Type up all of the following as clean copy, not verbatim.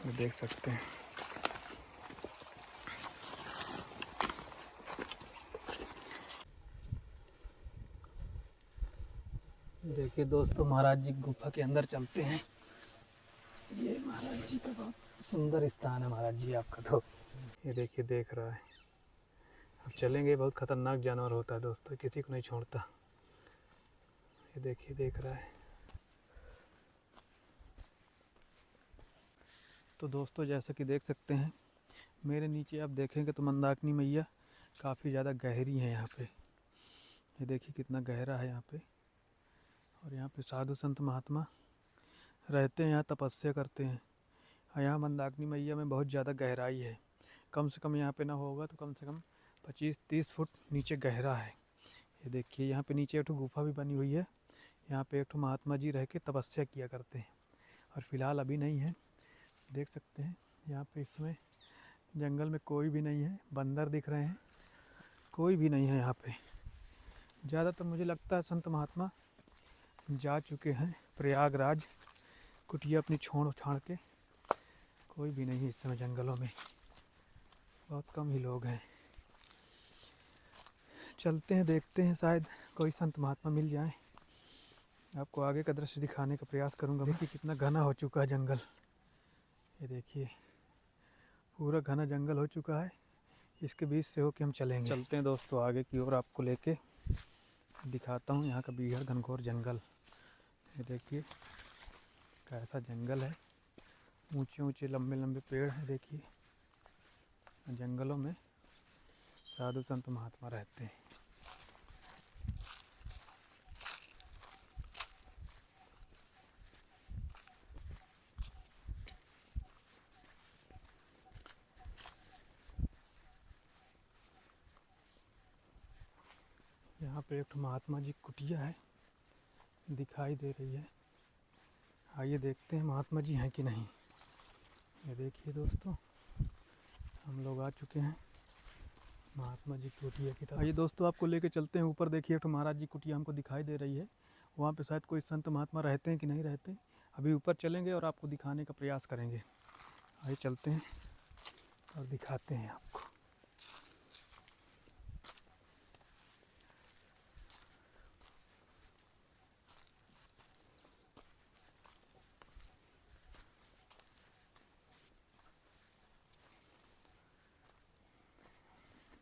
ये देख सकते हैं। देखिए दोस्तों, महाराज जी गुफा के अंदर चलते हैं। ये महाराज जी का बहुत सुंदर स्थान है। महाराज जी आपका तो ये देखिए, देख रहा है। अब चलेंगे। बहुत खतरनाक जानवर होता है दोस्तों, किसी को नहीं छोड़ता। ये देखिए, देख रहा है। तो दोस्तों, जैसा कि देख सकते हैं, मेरे नीचे आप देखेंगे तो मंदाकिनी मैया काफ़ी ज़्यादा गहरी है यहाँ पे। ये देखिए कितना गहरा है यहाँ पे। और यहाँ पे साधु संत महात्मा रहते हैं, यहाँ तपस्या करते हैं। और यहाँ मंदाकिनी मैया में बहुत ज़्यादा गहराई है। कम से कम यहाँ पे ना होगा तो कम से कम 25-30 फुट नीचे गहरा है। ये देखिए, यहाँ पे नीचे एक ठो गुफा भी बनी हुई है। यहाँ पे एक ठो महात्मा जी रह के तपस्या किया करते हैं। और फिलहाल अभी नहीं है। देख सकते हैं यहाँ पे इस समय जंगल में कोई भी नहीं है। बंदर दिख रहे हैं, कोई भी नहीं है यहाँ पे। ज़्यादातर मुझे लगता है संत महात्मा जा चुके हैं प्रयागराज, कुटिया अपनी छोड़ छाड़ के। कोई भी नहीं है इस समय जंगलों में, बहुत कम ही लोग हैं। चलते हैं, देखते हैं, शायद कोई संत महात्मा मिल जाए। आपको आगे का दृश्य दिखाने का प्रयास करूंगा। देखिए कितना घना हो चुका है जंगल। ये देखिए पूरा घना जंगल हो चुका है। इसके बीच से होके हम चलेंगे। चलते हैं दोस्तों आगे की ओर, आपको लेके दिखाता हूँ यहाँ का बीहड़ घनघोर जंगल। ये देखिए कैसा जंगल है। ऊंचे ऊंचे लंबे लंबे पेड़ हैं। देखिए जंगलों में साधु संत महात्मा रहते हैं। यहाँ पे एक महात्मा जी कुटिया है, दिखाई दे रही है। आइए देखते हैं महात्मा जी हैं कि नहीं। ये देखिए दोस्तों, हम लोग आ चुके हैं महात्मा जी की कुटिया की तरफ। आइए दोस्तों, आपको लेके चलते हैं ऊपर। देखिए एक महाराज जी कुटिया हमको दिखाई दे रही है। वहाँ पे शायद कोई संत महात्मा रहते हैं कि नहीं रहते। अभी ऊपर चलेंगे और आपको दिखाने का प्रयास करेंगे। आइए चलते हैं और दिखाते हैं आपको।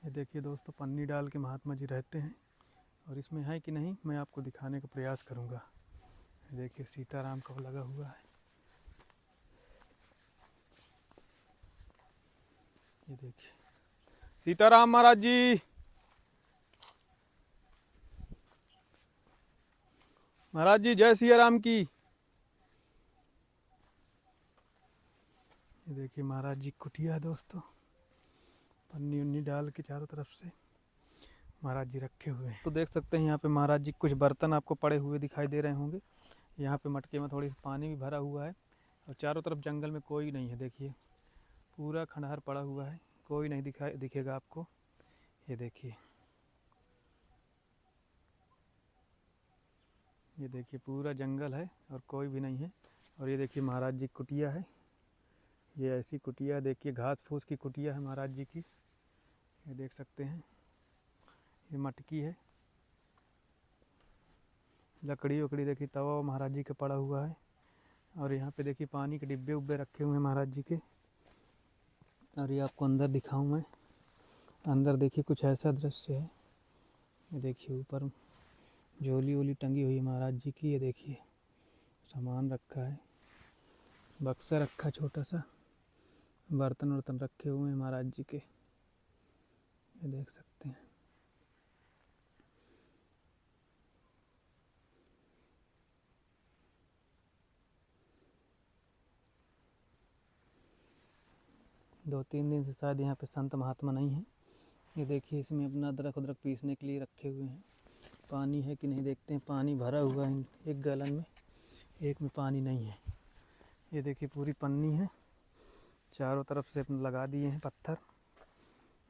ये देखिए दोस्तों, पन्नी डाल के महात्मा जी रहते हैं। और इसमें है कि नहीं मैं आपको दिखाने का प्रयास करूँगा। देखिए सीताराम का लगा हुआ है। ये देखिए सीताराम महाराज जी। महाराज जी जय सिया राम की। ये देखिए महाराज जी कुटिया है दोस्तों। पन्नी उन्नी डाल के चारों तरफ से महाराज जी रखे हुए हैं। तो देख सकते हैं यहाँ पे महाराज जी कुछ बर्तन आपको पड़े हुए दिखाई दे रहे होंगे। यहाँ पे मटके में थोड़ी पानी भी भरा हुआ है। और चारों तरफ जंगल में कोई नहीं है। देखिए पूरा खंडहर पड़ा हुआ है, कोई नहीं दिखेगा आपको। ये देखिए, ये देखिए पूरा जंगल है और कोई भी नहीं है। और ये देखिए महाराज जी कुटिया है। ये ऐसी कुटिया देखिए, घास फूस की कुटिया है महाराज जी की। ये देख सकते हैं, ये मटकी है। लकड़ी वकड़ी देखिए, तवा महाराज जी का पड़ा हुआ है। और यहाँ पे देखिए पानी के डिब्बे उब्बे रखे हुए हैं महाराज जी के। और ये आपको अंदर दिखाऊं मैं। अंदर देखिए कुछ ऐसा दृश्य है। ये देखिए ऊपर झोली वोली टंगी हुई है महाराज जी की। ये देखिए सामान रखा है, बक्सा रखा छोटा सा, बर्तन वर्तन रखे हुए हैं महाराज जी के। ये देख सकते हैं। दो तीन दिन से शायद यहाँ पे संत महात्मा नहीं है। ये देखिए इसमें अपना अदरक उदरक पीसने के लिए रखे हुए हैं। पानी है कि नहीं देखते हैं। पानी भरा हुआ है एक गैलन में, एक में पानी नहीं है। ये देखिए पूरी पन्नी है, चारों तरफ से अपने लगा दिए हैं पत्थर।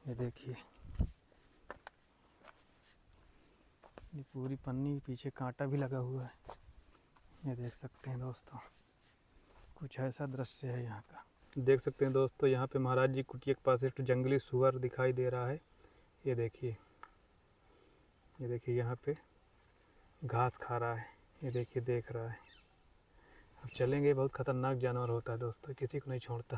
ये देखिए ये पूरी पन्नी, पीछे कांटा भी लगा हुआ है। ये देख सकते हैं दोस्तों, कुछ ऐसा दृश्य है यहाँ का। देख सकते हैं दोस्तों, यहाँ पे महाराज जी कुटिया के पास एक जंगली सुअर दिखाई दे रहा है। ये देखिए यहाँ पे घास खा रहा है। ये देखिए देख रहा है। अब चलेंगे, बहुत ख़तरनाक जानवर होता है दोस्तों, किसी को नहीं छोड़ता।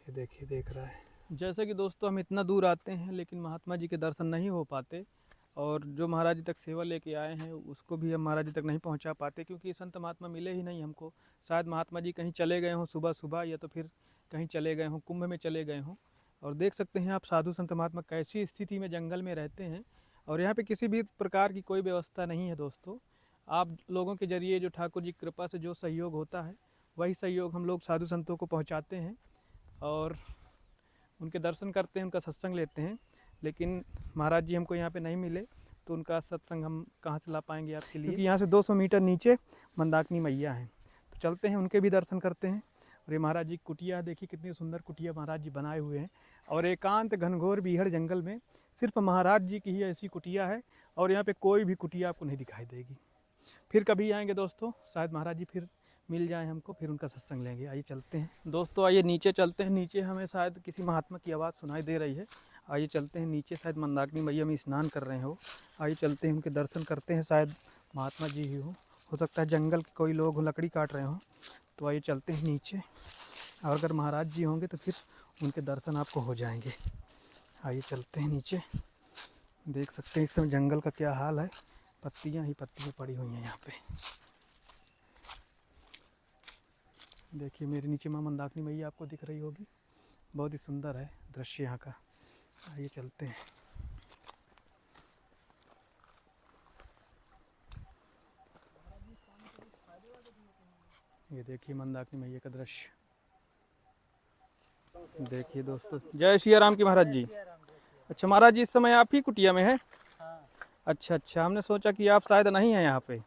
ये देखिए देख रहा है। जैसे कि दोस्तों हम इतना दूर आते हैं लेकिन महात्मा जी के दर्शन नहीं हो पाते, और जो महाराज जी तक सेवा लेके आए हैं उसको भी हम महाराज जी तक नहीं पहुंचा पाते, क्योंकि संत महात्मा मिले ही नहीं हमको। शायद महात्मा जी कहीं चले गए हों सुबह सुबह, या तो फिर कहीं चले गए हों, कुंभ में चले गए हों। और देख सकते हैं आप साधु संत महात्मा कैसी स्थिति में जंगल में रहते हैं, और यहाँ पे किसी भी प्रकार की कोई व्यवस्था नहीं है दोस्तों। आप लोगों के जरिए जो ठाकुर जी की कृपा से जो सहयोग होता है वही सहयोग हम लोग साधु संतों को पहुँचाते हैं और उनके दर्शन करते हैं, उनका सत्संग लेते हैं। लेकिन महाराज जी हमको यहाँ पे नहीं मिले तो उनका सत्संग हम कहाँ से ला पाएंगे आपके लिए, क्योंकि यहाँ से 200 मीटर नीचे मंदाकिनी मैया हैं। तो चलते हैं, उनके भी दर्शन करते हैं। और ये महाराज जी कुटिया देखिए, कितनी सुंदर कुटिया महाराज जी बनाए हुए हैं। और एकांत घनघोर बीहड़ जंगल में सिर्फ महाराज जी की ही ऐसी कुटिया है, और यहाँ पे कोई भी कुटिया आपको नहीं दिखाई देगी। फिर कभी आएंगे दोस्तों, शायद महाराज जी फिर मिल जाए हमको, फिर उनका सत्संग लेंगे। आइए चलते हैं दोस्तों, आइए नीचे चलते हैं। नीचे हमें शायद किसी महात्मा की आवाज़ सुनाई दे रही है। आइए चलते हैं नीचे, शायद मंदाकिनी मैया में स्नान कर रहे हो। आइए चलते हैं, उनके दर्शन करते हैं। शायद महात्मा जी ही हो सकता है जंगल के कोई लोग लकड़ी काट रहे हों। तो आइए चलते हैं नीचे, और अगर महाराज जी होंगे तो फिर उनके दर्शन आपको हो जाएंगे। आइए चलते हैं नीचे। देख सकते हैं इस समय जंगल का क्या हाल है, पत्तियाँ ही पत्तियाँ पड़ी हुई हैं यहाँ पे। देखिए मेरे नीचे माँ मंदाकिनी मैया आपको दिख रही होगी, बहुत ही सुंदर है दृश्य यहाँ का। आइए चलते हैं। ये देखिए मंदाकिनी मैया का दृश्य। देखिए दोस्तों, जय सिया राम की महाराज जी। अच्छा महाराज जी, इस समय आप ही कुटिया में है? अच्छा, हमने सोचा कि आप शायद नहीं हैं यहाँ पे।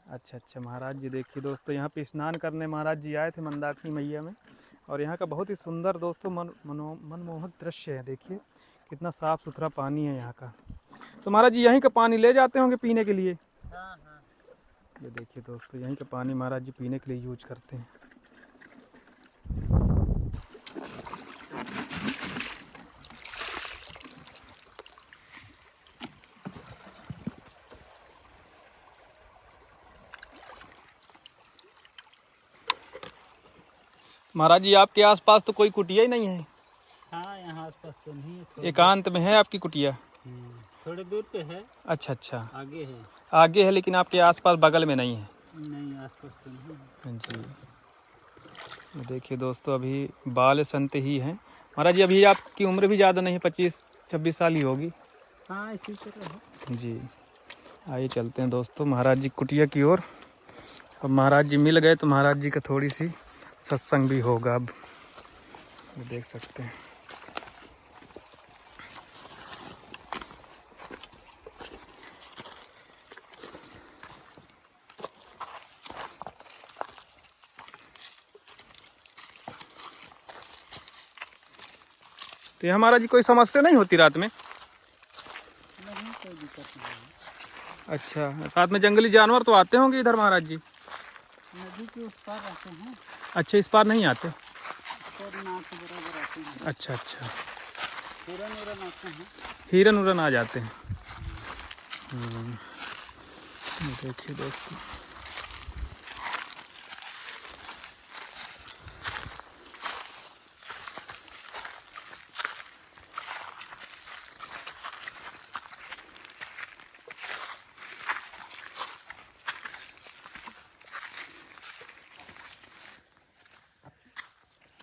अच्छा महाराज जी, देखिए दोस्तों, यहाँ पे स्नान करने महाराज जी आए थे मंदाकिनी मैया में, और यहाँ का बहुत ही सुंदर दोस्तों मनमोहक दृश्य है। देखिए कितना साफ़ सुथरा पानी है यहाँ का। तो महाराज जी यहीं का पानी ले जाते होंगे पीने के लिए? ये देखिए दोस्तों, यहीं का पानी महाराज जी पीने के लिए यूज करते हैं। महाराज जी आपके आसपास तो कोई कुटिया ही नहीं है? हाँ, यहाँ आसपास तो नहीं है। एकांत में है आपकी कुटिया? थोड़े दूर पे है। अच्छा, आगे है लेकिन आपके आसपास बगल में नहीं है? नहीं, आसपास तो नहीं है जी। देखिए दोस्तों, अभी बाल संत ही हैं महाराज जी। अभी आपकी उम्र भी ज़्यादा नहीं है, 25-26 साल ही होगी। हाँ, इसी तरह है जी। आइए चलते हैं दोस्तों महाराज जी कुटिया की ओर। अब महाराज जी मिल गए तो महाराज जी का थोड़ी सी सत्संग भी होगा। अब ये देख सकते हैं। तो यहाँ महाराज जी कोई समस्या नहीं होती रात में? नहीं, कोई दिक्कत नहीं। अच्छा, रात में जंगली जानवर तो आते होंगे इधर महाराज जी? नदी के उस पार आते हैं। अच्छा, इस पार नहीं आते? नाक बराबर आते हैं। अच्छा। हिरन आते हैं। हिरन आ जाते हैं। देखिए दोस्तों,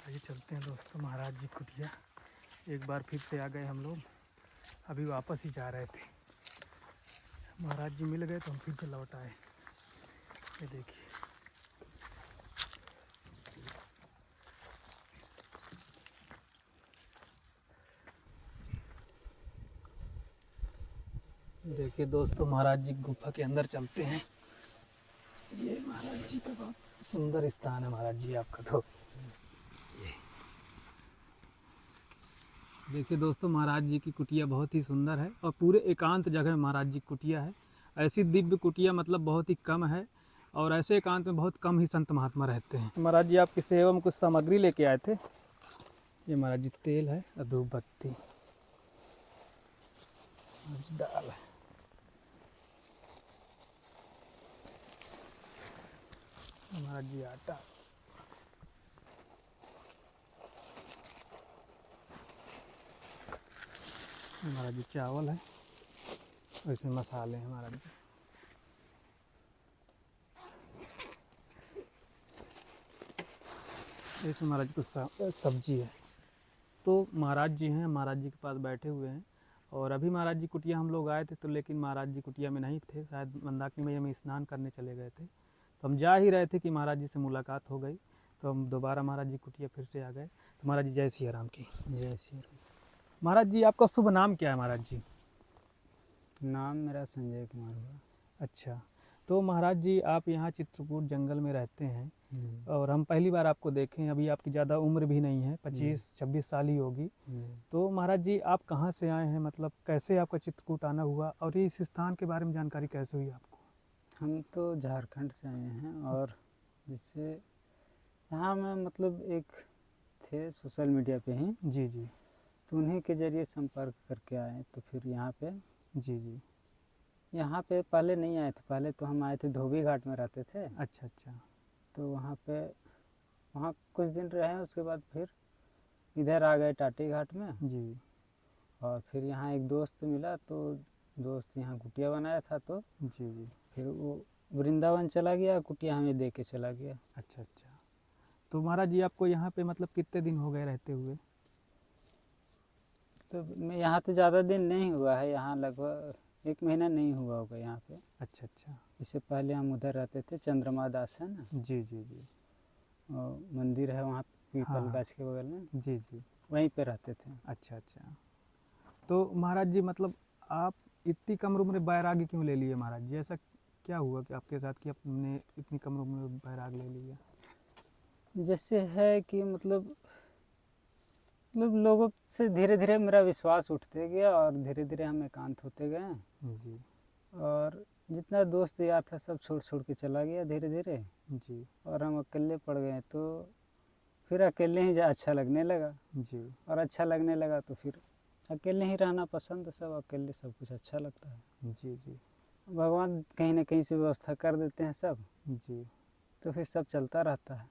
आइए चलते हैं दोस्तों महाराज जी कुटिया। एक बार फिर से आ गए हम लोग, अभी वापस ही जा रहे थे। महाराज जी मिल गए तो हम फिर से लौट आए। ये देखिए, देखिए दोस्तों, महाराज जी गुफा के अंदर चलते हैं। ये महाराज जी का बहुत सुंदर स्थान है महाराज जी आपका। तो देखिए दोस्तों, महाराज जी की कुटिया बहुत ही सुंदर है, और पूरे एकांत जगह में महाराज जी की कुटिया है। ऐसी दिव्य कुटिया मतलब बहुत ही कम है। और ऐसे एकांत में बहुत कम ही संत महात्मा रहते हैं। महाराज जी आपकी सेवा में कुछ सामग्री लेके आए थे। ये महाराज जी तेल है और धूप बत्ती, दाल है। महाराज जी आटा, महाराज जी चावल है और इसमें मसाले हैं महाराज जी। इसमें महाराज जी कुछ सब्जी है। तो महाराज जी हैं, महाराज जी के पास बैठे हुए हैं। और अभी महाराज जी कुटिया हम लोग आए थे तो लेकिन महाराज जी कुटिया में नहीं थे, शायद मंदाकिनी मैया में स्नान करने चले गए थे। तो हम जा ही रहे थे कि महाराज जी से मुलाकात हो गई, तो हम दोबारा महाराज जी कुटिया फिर से आ गए। तो महाराज जी जय सिया राम की। जय श्री राम। महाराज जी आपका शुभ नाम क्या है महाराज जी? नाम मेरा संजय कुमार हुआ। अच्छा, तो महाराज जी आप यहाँ चित्रकूट जंगल में रहते हैं और हम पहली बार आपको देखें। अभी आपकी ज़्यादा उम्र भी नहीं है, 25-26 साल ही होगी। तो महाराज जी आप कहाँ से आए हैं, मतलब कैसे आपका चित्रकूट आना हुआ और इस स्थान के बारे में जानकारी कैसे हुई आपको? हम तो झारखंड से आए हैं और जिससे यहाँ में मतलब एक थे सोशल मीडिया पे ही, जी जी तो उन्हीं के ज़रिए संपर्क करके आए। तो फिर यहाँ पे जी पहले नहीं आए थे। पहले तो हम आए थे, धोबी घाट में रहते थे। अच्छा अच्छा। तो वहाँ कुछ दिन रहे, उसके बाद फिर इधर आ गए टाटी घाट में। जी और फिर यहाँ एक दोस्त मिला, तो दोस्त यहाँ कुटिया बनाया था, तो जी फिर वो वृंदावन चला गया, कुटिया हमें दे के चला गया। अच्छा अच्छा। तो महाराज जी आपको यहाँ पे मतलब कितने दिन हो गए रहते हुए? तो मैं यहाँ तो ज़्यादा दिन नहीं हुआ है, यहाँ लगभग 1 महीना नहीं हुआ होगा यहाँ पे। अच्छा अच्छा। इससे पहले हम उधर रहते थे, चंद्रमा दास है ना, जी जी जी। और मंदिर है वहाँ पीपल हाँ गाछ के बगल में, जी जी। वहीं पे रहते थे। अच्छा अच्छा। तो महाराज जी मतलब आप इतनी कम उम्र में बैरागी क्यों ले लिए महाराज जी? ऐसा क्या हुआ कि आपके साथ कि आपने इतनी कम उम्र में बैराग ले लिया? जैसे है कि मतलब लोगों से धीरे धीरे मेरा विश्वास उठते गया और धीरे धीरे हम एकांत होते गए। जी और जितना दोस्त यार था सब छोड़ छोड़ के चला गया धीरे धीरे, जी और हम अकेले पड़ गए। तो फिर अकेले ही अच्छा लगने लगा, जी। और अच्छा लगने लगा तो फिर अकेले ही रहना पसंद, सब अकेले सब कुछ अच्छा लगता है। जी जी भगवान कहीं ना कहीं से व्यवस्था कर देते हैं सब, जी। तो फिर सब चलता रहता है।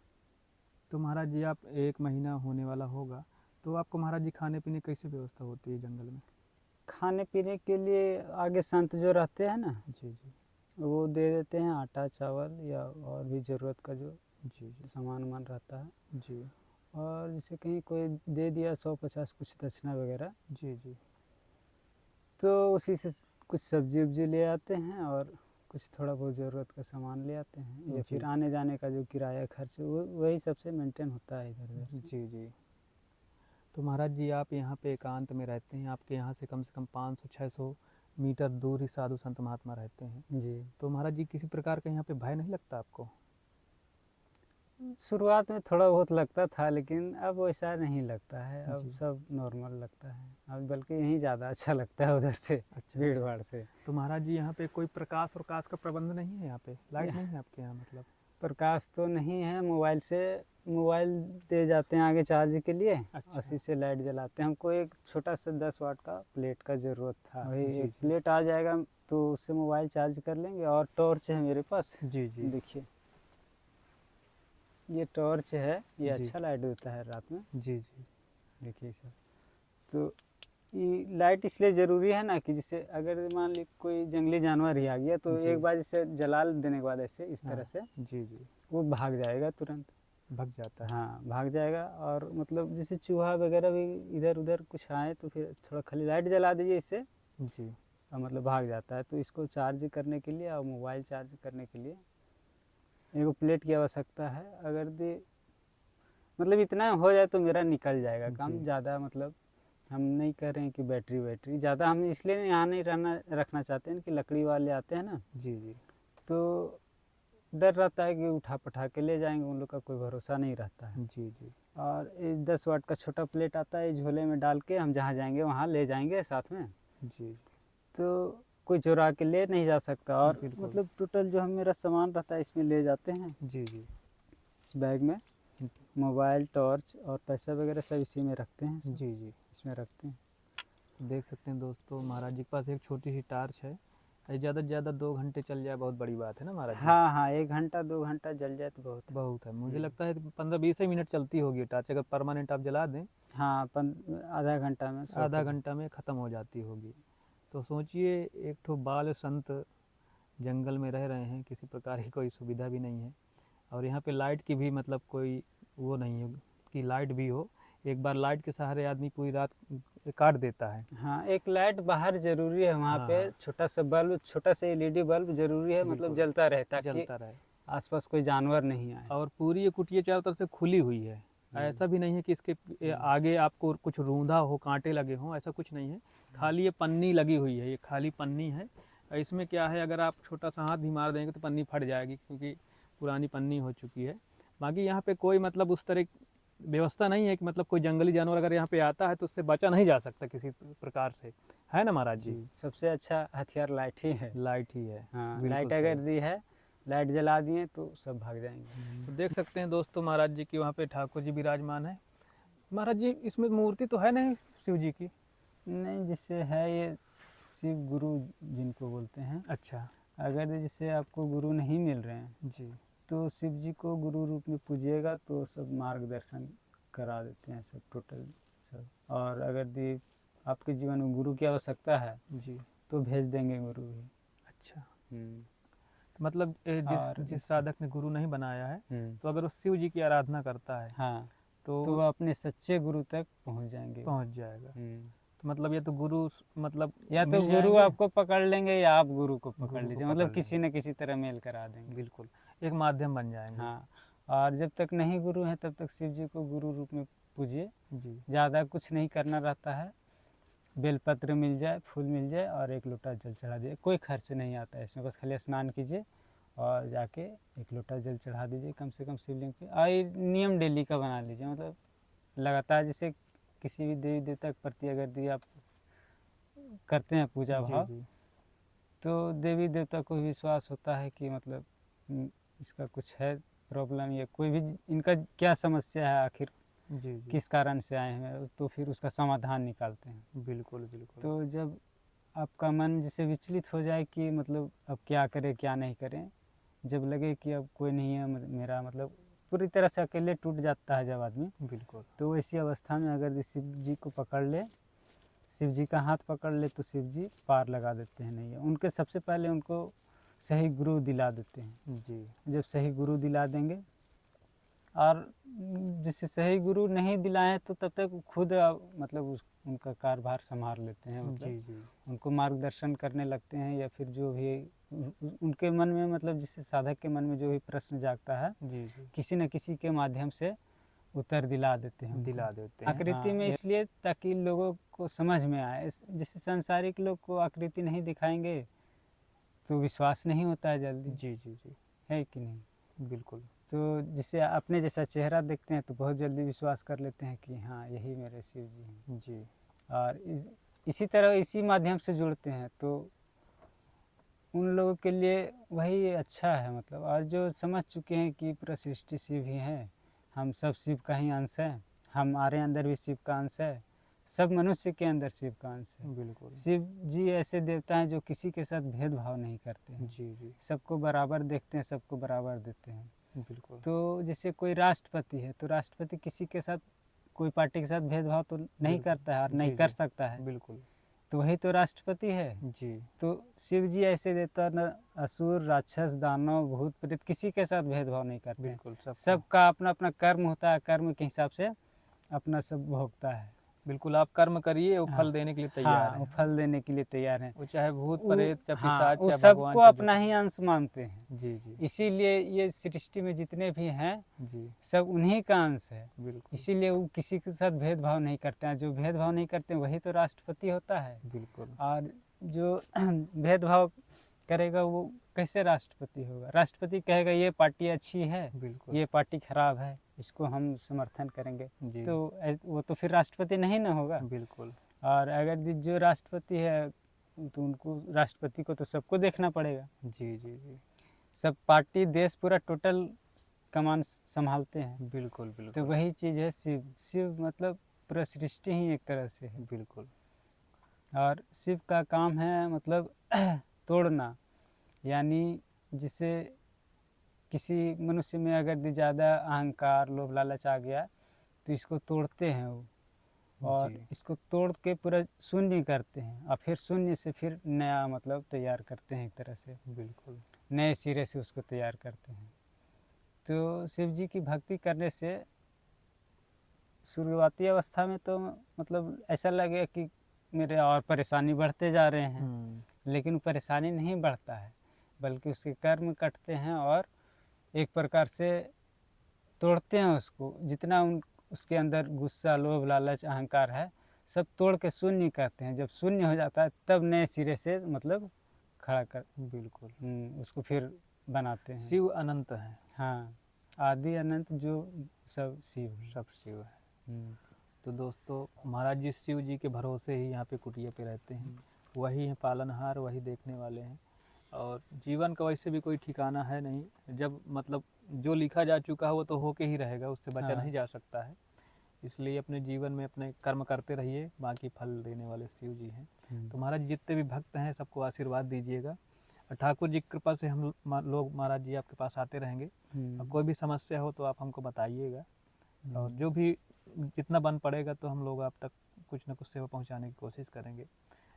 तो महाराज जी आप 1 महीना होने वाला होगा, तो आपको महाराज जी खाने पीने कैसे व्यवस्था होती है जंगल में? खाने पीने के लिए आगे संत जो रहते हैं ना, जी जी वो दे देते हैं आटा चावल या और भी ज़रूरत का जो जी जी सामान वामान रहता है। जी और जैसे कहीं कोई दे दिया 100-50 कुछ दक्षिणा वगैरह, जी जी। तो उसी से कुछ सब्जी उब्जी ले आते हैं और कुछ थोड़ा बहुत ज़रूरत का सामान ले आते हैं, या फिर आने जाने का जो किराया खर्च है वही सबसे मेंटेन होता है इधर उधर से। जी जी। तो महाराज जी आप यहाँ पे एकांत में रहते हैं, आपके यहाँ से कम 500-600 मीटर दूर ही साधु संत महात्मा रहते हैं। जी। तो महाराज जी किसी प्रकार का यहाँ पे भय नहीं लगता आपको? शुरुआत में थोड़ा बहुत लगता था, लेकिन अब वैसा नहीं लगता है, अब जी। सब नॉर्मल लगता है। अब बल्कि यहीं ज़्यादा अच्छा लगता है उधर से, अच्छा भीड़ भाड़ से। तो महाराज जी यहाँ पे कोई प्रकाश और काश का प्रबंध नहीं है? यहाँ पे लाइट नहीं है आपके यहाँ? मतलब प्रकाश तो नहीं है, मोबाइल दे जाते हैं आगे चार्ज के लिए। अच्छा। उसी से लाइट जलाते हैं। हमको एक छोटा सा 10 वाट का प्लेट का ज़रूरत था, वही जी, एक जी। प्लेट आ जाएगा तो उससे मोबाइल चार्ज कर लेंगे। और टॉर्च है मेरे पास, जी जी देखिए ये टॉर्च है, ये जी। अच्छा लाइट देता है रात में, जी जी देखिए सर। तो ये लाइट इसलिए ज़रूरी है ना कि जैसे अगर मान ली कोई जंगली जानवर ही आ गया तो जी। एक बार जैसे जला देने के बाद ऐसे इस तरह हाँ, से जी जी वो भाग जाएगा तुरंत, भग जाता है। हाँ भाग जाएगा। और मतलब जैसे चूहा वगैरह भी इधर उधर कुछ आए तो फिर थोड़ा खाली लाइट जला दीजिए इससे, जी और मतलब भाग जाता है। तो इसको चार्ज करने के लिए और मोबाइल चार्ज करने के लिए एक प्लेट की आवश्यकता है। अगर दे मतलब इतना हो जाए तो मेरा निकल जाएगा काम। जी। ज़्यादा मतलब हम नहीं कह रहे हैं कि बैटरी ज़्यादा हम इसलिए यहाँ नहीं रखना चाहते हैं कि लकड़ी वाले आते हैं ना, जी जी तो डर रहता है कि उठा पठा के ले जाएंगे, उन लोग का कोई भरोसा नहीं रहता है। जी जी और 10 वाट का छोटा प्लेट आता है, झोले में डाल के हम जहाँ जाएंगे वहाँ ले जाएंगे साथ में। जी। तो कोई चुरा के ले नहीं जा सकता। और बिल्कुल। मतलब टोटल जो हम मेरा सामान रहता है इसमें ले जाते हैं, जी जी। इस बैग में मोबाइल, टॉर्च और पैसा वगैरह सब इसी में रखते हैं, सब जी जी। इसमें रखते हैं। देख सकते हैं दोस्तों, महाराज जी के पास एक छोटी सी टार्च है। ज़्यादा से ज़्यादा 2 घंटे चल जाए बहुत बड़ी बात है ना महाराज जी? हाँ हाँ, 1 घंटा 2 घंटा जल जाए तो बहुत है। बहुत है। मुझे लगता है 15-20 ही मिनट चलती होगी टार्च, अगर परमानेंट आप जला दें हाँ, आधा घंटा में सौ आधा हो घंटा में ख़त्म हो जाती होगी। तो सोचिए, एक ठो बाल संत जंगल में रह रहे हैं, किसी प्रकार की कोई सुविधा भी नहीं है, और यहाँ पे लाइट की भी मतलब कोई वो नहीं है कि लाइट भी हो। एक बार लाइट के सहारे आदमी पूरी रात काट देता है। हाँ, एक लाइट बाहर जरूरी है वहाँ हाँ, पे, हाँ। छोटा सा बल्ब, छोटा सा एलईडी बल्ब जरूरी है, मतलब बिल्कुल। जलता रहे ताकि जलता रहे। आसपास कोई जानवर नहीं आए। और पूरी ये कुटिया चारों तरफ से खुली हुई है। ऐसा भी नहीं है कि इसके आगे आपको कुछ रूंधा हो, कांटे लगे हों, ऐसा कुछ नहीं है। खाली ये पन्नी लगी हुई है, ये खाली पन्नी है। इसमें क्या है, अगर आप छोटा सा हाथ भी मार देंगे तो पन्नी फट जाएगी, क्योंकि पुरानी पन्नी हो चुकी है। बाकी यहाँ पे कोई मतलब उस तरह व्यवस्था नहीं है कि मतलब कोई जंगली जानवर अगर यहाँ पे आता है तो उससे बचा नहीं जा सकता किसी प्रकार से, है ना महाराज जी? सबसे अच्छा हथियार लाइट ही है। लाइट ही है। हाँ, बिल्कुल लाइट सही। अगर दी है, लाइट जला दिए तो सब भाग जाएंगे। तो देख सकते हैं दोस्तों, महाराज जी की वहाँ पे ठाकुर जी विराजमान है। महाराज जी, इसमें मूर्ति तो है नहीं शिव जी की? नहीं, जिससे है ये शिव गुरु जिनको बोलते हैं। अच्छा। अगर जैसे आपको गुरु नहीं मिल रहे हैं जी। तो शिव जी को गुरु रूप में पूजिएगा तो सब मार्गदर्शन करा देते हैं, सब टोटल सब। और अगर आपके जीवन में गुरु की आवश्यकता है जी। तो भेज देंगे गुरु भी। अच्छा। तो मतलब जिस साधक ने गुरु नहीं बनाया है, तो अगर वो शिव जी की आराधना करता है, हाँ, तो वो अपने सच्चे गुरु तक पहुंच जाएंगे। पहुंच जाएगा। तो मतलब ये तो गुरु मतलब या तो मिल गुरु जाएंगे, आपको पकड़ लेंगे या आप गुरु को पकड़ गुरु को लीजिए, पकड़ मतलब किसी लेंगे। न किसी तरह मेल करा देंगे। बिल्कुल, एक माध्यम बन जाएंगे। हाँ, और जब तक नहीं गुरु है तब तक शिव जी को गुरु रूप में पूजिए। जी। ज़्यादा कुछ नहीं करना रहता है, बेलपत्र मिल जाए, फूल मिल जाए और 1 लोटा जल चढ़ा दिए, कोई खर्च नहीं आता है इसमें। बस खाली स्नान कीजिए और जाके 1 लोटा जल चढ़ा दीजिए कम से कम शिवलिंग पे। और ये नियम डेली का बना लीजिए, मतलब लगातार, जैसे किसी भी देवी देवता के प्रति अगर दी आप करते हैं पूजा भाव, जी। तो देवी देवता को विश्वास होता है कि मतलब इसका कुछ है प्रॉब्लम, या कोई भी इनका क्या समस्या है, आखिर जी। किस कारण से आए हैं, तो फिर उसका समाधान निकालते हैं। बिल्कुल बिल्कुल। तो जब आपका मन जैसे विचलित हो जाए कि मतलब अब क्या करें क्या नहीं करें, जब लगे कि अब कोई नहीं है मेरा, मतलब पूरी तरह से अकेले टूट जाता है जब आदमी, बिल्कुल। तो तो ऐसी अवस्था में अगर शिव जी को पकड़ ले, शिव जी का हाथ पकड़ ले, तो शिव जी पार लगा देते हैं। नहीं है उनके, सबसे पहले उनको सही गुरु दिला देते हैं। जी। जब सही गुरु दिला देंगे, और जैसे सही गुरु नहीं दिलाएं तो तब तक खुद मतलब उनका कार्यभार संभाल लेते हैं, मतलब जी। उनको मार्गदर्शन करने लगते हैं, या फिर जो भी उनके मन में, मतलब जिससे साधक के मन में जो भी प्रश्न जागता है, जी। किसी न किसी के माध्यम से उत्तर दिला देते हैं। दिला देते हैं। आकृति में इसलिए ताकि लोगों को समझ में आए। जैसे सांसारिक लोग को आकृति नहीं दिखाएंगे तो विश्वास नहीं होता है जल्दी। जी। है कि नहीं? बिल्कुल। तो जिसे अपने जैसा चेहरा देखते हैं तो बहुत जल्दी विश्वास कर लेते हैं कि हाँ यही मेरे शिव जी हैं। जी। और इसी तरह इसी माध्यम से जुड़ते हैं, तो उन लोगों के लिए वही अच्छा है, मतलब। और जो समझ चुके हैं कि पूरा सृष्टि शिव ही है, हम सब शिव का ही अंश है, हमारे अंदर भी शिव का अंश है, सब मनुष्य के अंदर शिव का अंश है। बिल्कुल। शिव जी ऐसे देवता हैं जो किसी के साथ भेदभाव नहीं करते हैं। जी। सबको बराबर देखते हैं, सबको बराबर देते हैं। बिल्कुल। तो जैसे कोई राष्ट्रपति है, तो राष्ट्रपति किसी के साथ, कोई पार्टी के साथ भेदभाव तो नहीं करता है और नहीं कर सकता है। बिल्कुल। तो वही तो राष्ट्रपति है। जी। तो शिव जी ऐसे देवता न असुर, राक्षस, दानव, भूत, प्रेत किसी के साथ भेदभाव नहीं करते। बिल्कुल। सबका अपना अपना कर्म होता है, कर्म के हिसाब से अपना सब भोगता है। बिल्कुल, आप कर्म करिए, वो फल देने के लिए तैयार वो है। फल देने के लिए तैयार है। वो चाहे भूत प्रेत या पिशाच हाँ, वो या सबको भगवान, अपना ही अंश मानते हैं। जी। इसीलिए ये सृष्टि में जितने भी हैं जी। सब उन्हीं का अंश है। बिल्कुल। इसीलिए वो किसी के साथ भेदभाव नहीं करते हैं। जो भेदभाव नहीं करते हैं वही तो राष्ट्रपति होता है। बिल्कुल। और जो भेदभाव करेगा वो कैसे राष्ट्रपति होगा? राष्ट्रपति कहेगा ये पार्टी अच्छी है, बिल्कुल। ये पार्टी खराब है, इसको हम समर्थन करेंगे, जी। तो वो तो फिर राष्ट्रपति नहीं ना होगा। बिल्कुल। और अगर जो राष्ट्रपति है तो उनको राष्ट्रपति को तो सबको देखना पड़ेगा। जी जी जी, सब पार्टी देश पूरा टोटल कमान संभालते हैं। बिल्कुल तो बिल्कुल वही चीज़ है शिव। शिव मतलब पूरा सृष्टि ही एक तरह से है। बिल्कुल। और शिव का काम है मतलब तोड़ना, यानी जिसे किसी मनुष्य में अगर ज़्यादा अहंकार लोभ लालच आ गया तो इसको तोड़ते हैं वो, और जी इसको तोड़ के पूरा शून्य करते हैं, और फिर शून्य से फिर नया मतलब तैयार करते हैं, एक तरह से बिल्कुल नए सिरे से उसको तैयार करते हैं। तो शिव जी की भक्ति करने से शुरुआती अवस्था में तो मतलब ऐसा लगे कि मेरे और परेशानी बढ़ते जा रहे हैं, लेकिन परेशानी नहीं बढ़ता है, बल्कि उसके कर्म कटते हैं और एक प्रकार से तोड़ते हैं उसको। जितना उसके अंदर गुस्सा लोभ लालच अहंकार है सब तोड़ के शून्य करते हैं। जब शून्य हो जाता है तब नए सिरे से मतलब खड़ा कर बिल्कुल। उसको फिर बनाते हैं। शिव अनंत है। हाँ, आदि अनंत जो सब शिव है। सब शिव है। तो दोस्तों, महाराज जी शिव जी के भरोसे ही यहाँ पे कुटिया पे रहते हैं। वही हैं पालनहार, वही देखने वाले हैं। और जीवन का वैसे भी कोई ठिकाना है नहीं, जब मतलब जो लिखा जा चुका है वो तो होके ही रहेगा, उससे बचा हाँ। नहीं जा सकता है। इसलिए अपने जीवन में अपने कर्म करते रहिए, बाकी फल देने वाले शिव जी हैं। तो महाराज जितने भी भक्त हैं सबको आशीर्वाद दीजिएगा, और ठाकुर जी की कृपा से हम लोग महाराज जी आपके पास आते रहेंगे। और कोई भी समस्या हो तो आप हमको बताइएगा, और जो भी जितना बन पड़ेगा तो हम लोग आप तक कुछ न कुछ सेवा पहुंचाने की कोशिश करेंगे।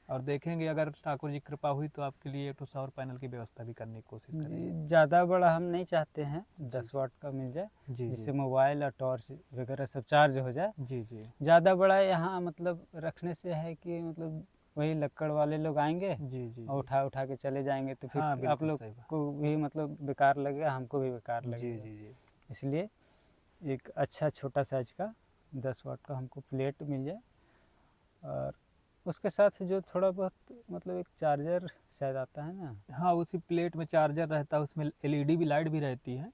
और देखेंगे अगर ठाकुर जी कृपा हुई तो आपके लिए एक सौर पैनल की व्यवस्था भी करने की कोशिश करेंगे। ज़्यादा बड़ा हम नहीं चाहते हैं, 10 वाट का मिल जाए जी जिससे जी मोबाइल और टॉर्च वगैरह सब चार्ज हो जाए। जी जी ज़्यादा बड़ा यहाँ मतलब रखने से है कि मतलब वही लक्कड़ वाले लोग आएंगे जी जी और उठा उठा के चले जाएंगे, तो फिर हाँ, आप बिल्कुल लोग सही बात। को भी मतलब बेकार लगेगा, हमको भी बेकार जी लगेगा। जी जी इसलिए एक अच्छा छोटा साइज का 10 वाट का हमको प्लेट मिल जाए, और उसके साथ जो थोड़ा बहुत मतलब एक चार्जर शायद आता है ना। हाँ, उसी प्लेट में चार्जर रहता है, उसमें एलईडी भी लाइट भी रहती है,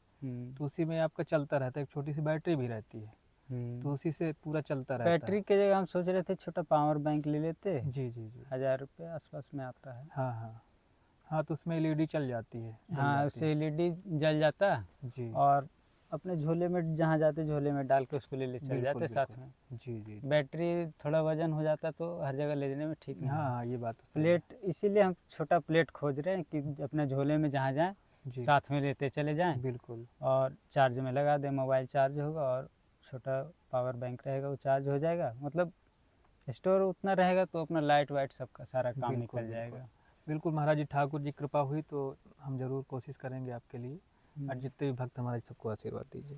तो उसी में आपका चलता रहता है। एक छोटी सी बैटरी भी रहती है, तो उसी से पूरा चलता रहता है। बैटरी के जगह हम सोच रहे थे छोटा पावर बैंक ले लेते। जी जी जी 1000 रुपये आसपास में आता है। हाँ हाँ हाँ, तो उसमें एलईडी चल जाती है, जल हाँ, जाती उससे है। एलईडी जल जाता, जी, और अपने झोले में जहाँ जाते झोले में डाल के उसको ले चल बिल्कुल जाते साथ बिल्कुल। में। जी जी बैटरी थोड़ा वजन हो जाता तो हर जगह ले जाने में ठीक नहीं हाँ है। हाँ, ये बात तो सही है। प्लेट इसीलिए हम छोटा प्लेट खोज रहे हैं कि अपने झोले में जहाँ जाएँ जी साथ में लेते चले जाएँ, बिल्कुल और चार्ज में लगा दें। मोबाइल चार्ज होगा और छोटा पावर बैंक रहेगा, वो चार्ज हो जाएगा। मतलब स्टोर उतना रहेगा तो अपना लाइट वाइट सबका सारा काम बिल्कुल निकल जाएगा। बिल्कुल महाराज जी, ठाकुर जी कृपा हुई तो हम जरूर कोशिश करेंगे आपके लिए। और जितने भी भक्त हमारे सबको आशीर्वाद दीजिए।